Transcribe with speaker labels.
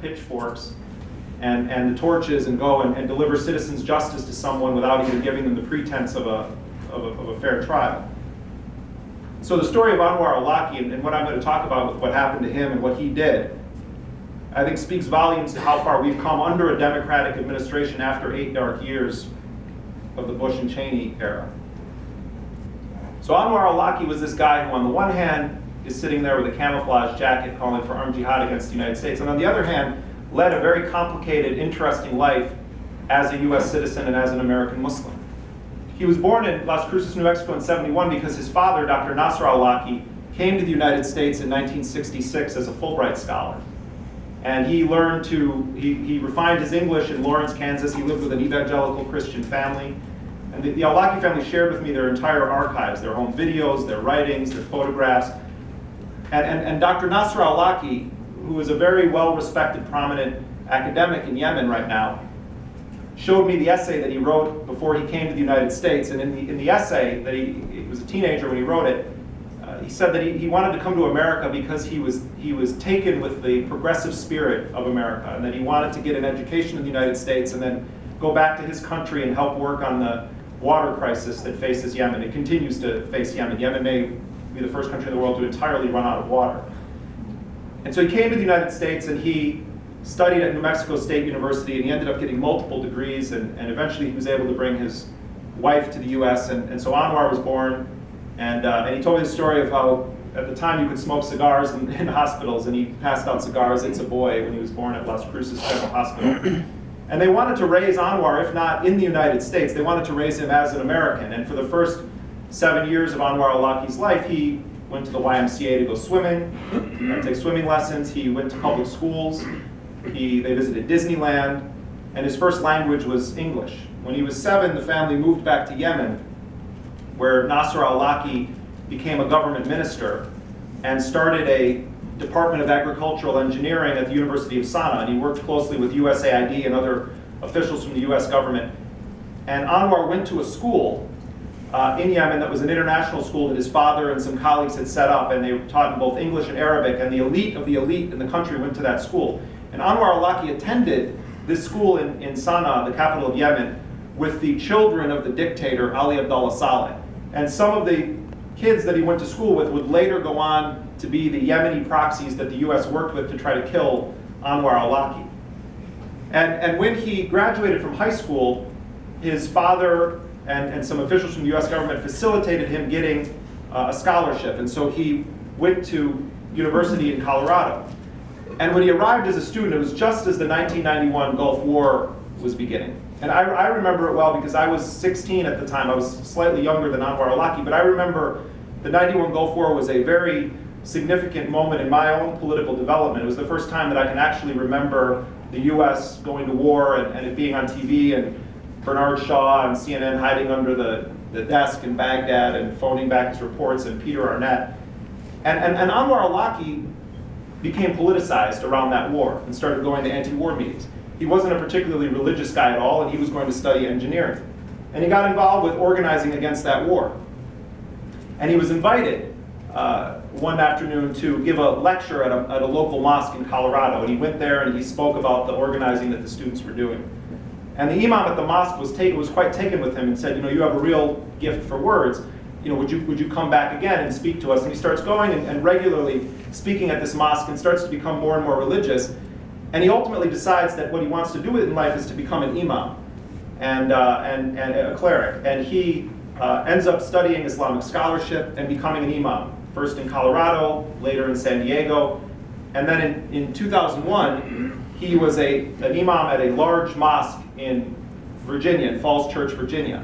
Speaker 1: pitchforks and the torches and go and deliver citizens' justice to someone without even giving them the pretense of a fair trial. So the story of Anwar al-Awlaki and what I'm going to talk about with what happened to him and what he did, I think speaks volumes to how far we've come under a Democratic administration after 8 dark years of the Bush and Cheney era. So Anwar al-Awlaki was this guy who on the one hand is sitting there with a camouflage jacket calling for armed jihad against the United States, and on the other hand led a very complicated, interesting life as a US citizen and as an American Muslim. He was born in Las Cruces, New Mexico in '71 because his father, Dr. Nasr al-Awlaki, came to the United States in 1966 as a Fulbright scholar. And he learned he refined his English in Lawrence, Kansas. He lived with an evangelical Christian family. And the al-Awlaki family shared with me their entire archives, their home videos, their writings, their photographs. And Dr. Nasr al-Awlaki, who is a very well-respected, prominent academic in Yemen right now, showed me the essay that he wrote before he came to the United States. And in the essay, that he was a teenager when he wrote it, he said that he wanted to come to America because he was taken with the progressive spirit of America, and that he wanted to get an education in the United States and then go back to his country and help work on the water crisis that faces Yemen. It continues to face Yemen. Yemen may be the first country in the world to entirely run out of water. And so he came to the United States and he studied at New Mexico State University, and he ended up getting multiple degrees, and eventually he was able to bring his wife to the US, and so Anwar was born, and he told me the story of how at the time you could smoke cigars in hospitals, and he passed out cigars. It's a boy when he was born at Las Cruces General Hospital. And they wanted to raise Anwar, if not in the United States, they wanted to raise him as an American, and for the first 7 years of Anwar al-Awlaki's life, he went to the YMCA to go swimming, take swimming lessons. He went to public schools. They visited Disneyland, and his first language was English. When he was 7, the family moved back to Yemen, where Nasr al-Awlaki became a government minister and started a Department of Agricultural Engineering at the University of Sana'a, and he worked closely with USAID and other officials from the US government. And Anwar went to a school in Yemen that was an international school that his father and some colleagues had set up, and they taught in both English and Arabic, and the elite of the elite in the country went to that school. And Anwar al-Awlaki attended this school in Sana'a, the capital of Yemen, with the children of the dictator Ali Abdullah Saleh. And some of the kids that he went to school with would later go on to be the Yemeni proxies that the US worked with to try to kill Anwar al-Awlaki. And when he graduated from high school, his father and some officials from the US government facilitated him getting a scholarship. And so he went to university in Colorado. And when he arrived as a student, it was just as the 1991 Gulf War was beginning. And I remember it well because I was 16 at the time. I was slightly younger than Anwar al-Awlaki, but I remember the 91 Gulf War was a very significant moment in my own political development. It was the first time that I can actually remember the US going to war and it being on TV, and Bernard Shaw on CNN hiding under the desk in Baghdad and phoning back his reports, and Peter Arnett. And Anwar al-Awlaki became politicized around that war and started going to anti-war meetings. He wasn't a particularly religious guy at all, and he was going to study engineering. And he got involved with organizing against that war. And he was invited one afternoon to give a lecture at a local mosque in Colorado. And he went there and he spoke about the organizing that the students were doing. And the imam at the mosque was quite taken with him and said, you have a real gift for words. Would you come back again and speak to us? And he starts going and regularly speaking at this mosque and starts to become more and more religious. And he ultimately decides that what he wants to do in life is to become an imam and a cleric. And he ends up studying Islamic scholarship and becoming an imam, first in Colorado, later in San Diego. And then in 2001, he was an imam at a large mosque in Virginia, in Falls Church, Virginia.